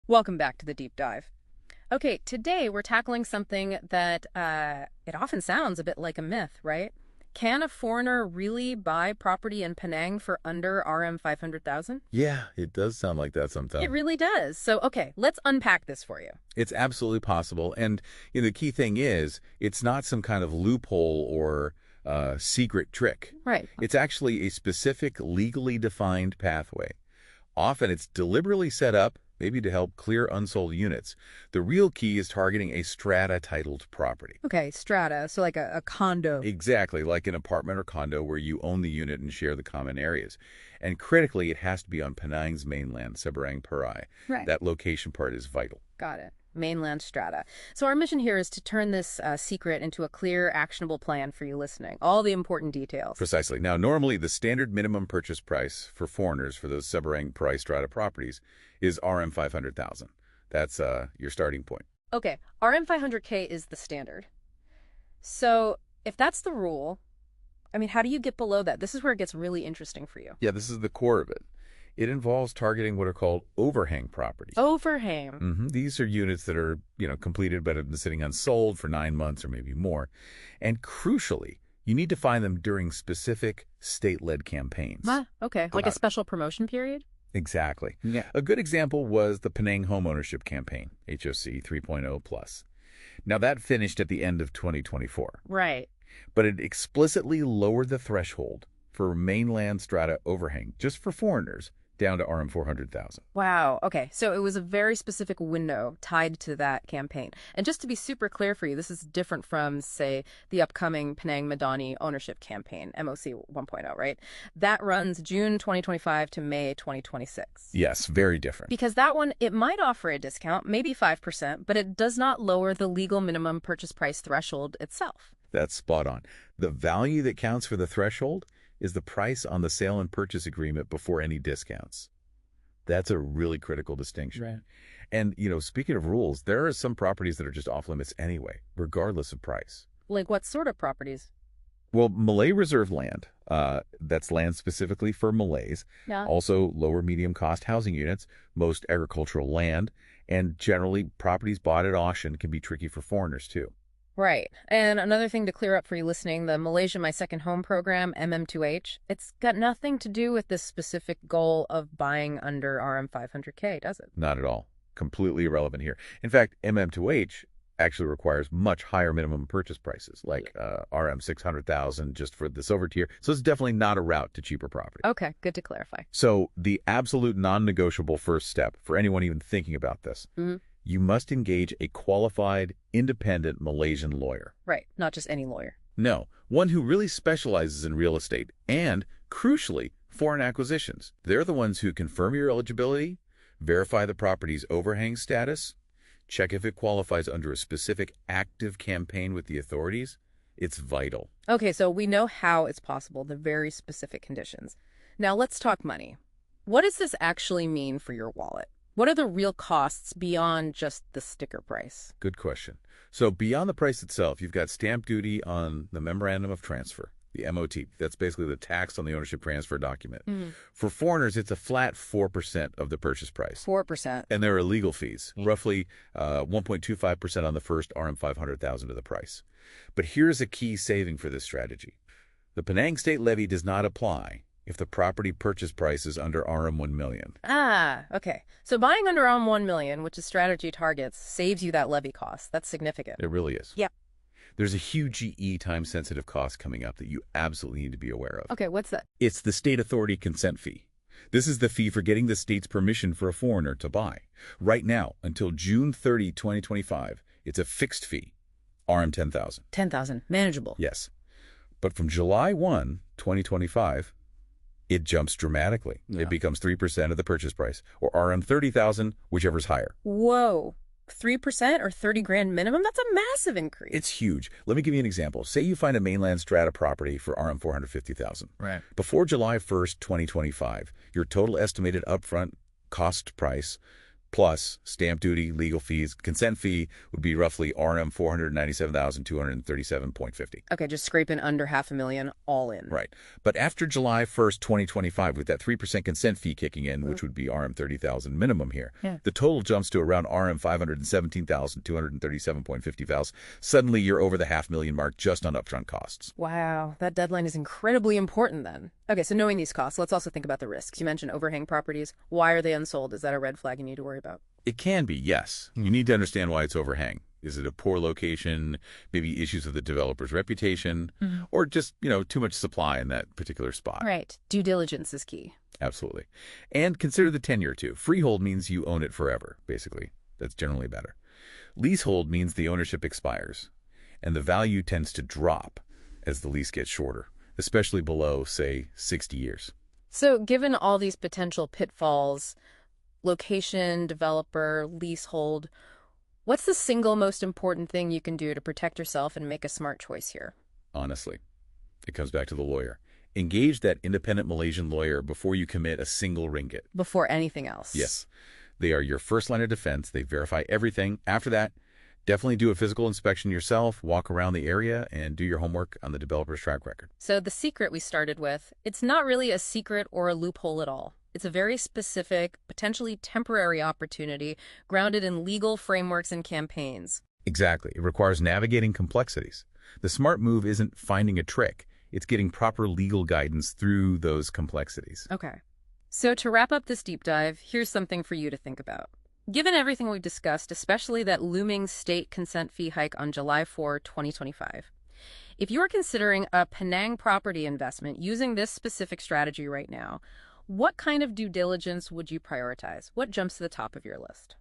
Welcome back to the deep dive. Okay, today we're tackling something that it often sounds a bit like a myth, right? Can a foreigner really buy property in Penang for under RM 500,000? Yeah, it does sound like that It sometimes. really does. So, okay, let's unpack this for you. It's absolutely possible. And the key thing is, it's not some kind of loophole or secret trick. Right. It's actually a specific, legally defined pathway. Often it's deliberately set up, maybe to help clear unsold units. The real key is targeting a strata-titled property. Okay, strata, so like a condo. Exactly, like an apartment or condo where you own the unit and share the common areas. And critically, it has to be on Penang's mainland, Seberang Perai. Right. That location part is vital. Got it. Mainland strata. So our mission here is to turn this secret into a clear, actionable plan for you listening. All the important details. Precisely. Now, normally the standard minimum purchase price for foreigners for those Seberang Perai strata properties is RM 500,000. That's your starting point. Okay, RM500k is the standard. So if that's the rule, I mean, how do you get below that? This is where it gets really interesting for you. Yeah, this is the core of it. It involves targeting what are called overhang properties. Overhang. These are units that are, completed but have been sitting unsold for 9 months or maybe more. And crucially, you need to find them during specific state-led campaigns. Okay, like a special promotion period? Exactly. Yeah. A good example was the Penang Homeownership Campaign, HOC 3.0 plus. Now, that finished at the end of 2024. Right. But it explicitly lowered the threshold for mainland strata overhang, just for foreigners, down to RM 400,000. Wow. Okay. So it was a very specific window tied to that campaign. And just to be super clear for you, this is different from, say, the upcoming Penang Madani ownership campaign, MOC 1.0, right? That runs June 2025 to May 2026. Yes, very different. Because that one, it might offer a discount, maybe 5%, but it does not lower the legal minimum purchase price threshold itself. That's spot on. The value that counts for the threshold is the price on the sale and purchase agreement before any discounts. That's a really critical distinction. Right. And, speaking of rules, there are some properties that are just off limits anyway, regardless of price. Like what sort of properties? Well, Malay reserve land, that's land specifically for Malays, Yeah. also lower medium cost housing units, most agricultural land, and generally properties bought at auction can be tricky for foreigners too. Right. And another thing to clear up for you listening, the Malaysia My Second Home program, MM2H, it's got nothing to do with this specific goal of buying under RM500k, does it? Not at all. Completely irrelevant here. In fact, MM2H actually requires much higher minimum purchase prices, like RM600,000 just for the silver tier. So it's definitely not a route to cheaper property. Okay, good to clarify. So the absolute non-negotiable first step for anyone even thinking about this, you must engage a qualified, independent Malaysian lawyer. Right, not just any lawyer. No, one who really specializes in real estate and, crucially, foreign acquisitions. They're the ones who confirm your eligibility, verify the property's overhang status, check if it qualifies under a specific active campaign with the authorities. It's vital. Okay, so we know how it's possible, the very specific conditions. Now let's talk money. What does this actually mean for your wallet? What are the real costs beyond just the sticker price? Good question. So beyond the price itself, you've got stamp duty on the memorandum of transfer, the MOT. That's basically the tax on the ownership transfer document. For foreigners, it's a flat 4% of the purchase price. 4%. And there are legal fees, roughly 1.25% on the first RM 500,000 of the price. But here's a key saving for this strategy. The Penang state levy does not apply if the property purchase price is under RM 1 million. Okay. So buying under RM 1 million, which is strategy targets, saves you that levy cost. That's significant. It really is. Yep. There's a huge GE time-sensitive cost coming up that you absolutely need to be aware of. Okay, what's that? It's the state authority consent fee. This is the fee for getting the state's permission for a foreigner to buy. Right now, until June 30, 2025, it's a fixed fee, RM 10,000. 10,000. Manageable. Yes. But from July 1, 2025, it jumps dramatically. Yeah. It becomes 3% of the purchase price, or RM 30,000, whichever's higher. Whoa. 3% or 30 grand minimum? That's a massive increase. It's huge. Let me give you an example. Say you find a mainland strata property for RM 450,000. Right. Before July 1st, 2025, your total estimated upfront cost price plus stamp duty, legal fees. Consent fee would be roughly RM 497,237.50. Okay, just scraping under $500,000 all in. Right. But after July 1st, 2025, with that 3% consent fee kicking in, which would be RM 30,000 minimum here, the total jumps to around RM 517,237.50. Suddenly, you're over the $500,000 mark just on upfront costs. Wow, that deadline is incredibly important then. Okay, so knowing these costs, let's also think about the risks. You mentioned overhang properties. Why are they unsold? Is that a red flag you need to worry about? It can be, yes. You need to understand why it's overhang. Is it a poor location, maybe issues with the developer's reputation, or just, too much supply in that particular spot? Right. Due diligence is key. Absolutely. And consider the tenure, too. Freehold means you own it forever, basically. That's generally better. Leasehold means the ownership expires, and the value tends to drop as the lease gets shorter, especially below, say, 60 years. So given all these potential pitfalls, location, developer, leasehold, what's the single most important thing you can do to protect yourself and make a smart choice here? Honestly, it comes back to the lawyer. Engage that independent Malaysian lawyer before you commit a single ringgit. Before anything else. Yes. They are your first line of defense. They verify everything. After that, definitely do a physical inspection yourself, walk around the area, and do your homework on the developer's track record. So the secret we started with, it's not really a secret or a loophole at all. It's a very specific, potentially temporary opportunity grounded in legal frameworks and campaigns. Exactly. It requires navigating complexities. The smart move isn't finding a trick. It's getting proper legal guidance through those complexities. Okay. So to wrap up this deep dive, here's something for you to think about. Given everything we've discussed, especially that looming state consent fee hike on July 4, 2025, if you're considering a Penang property investment using this specific strategy right now, what kind of due diligence would you prioritize? What jumps to the top of your list?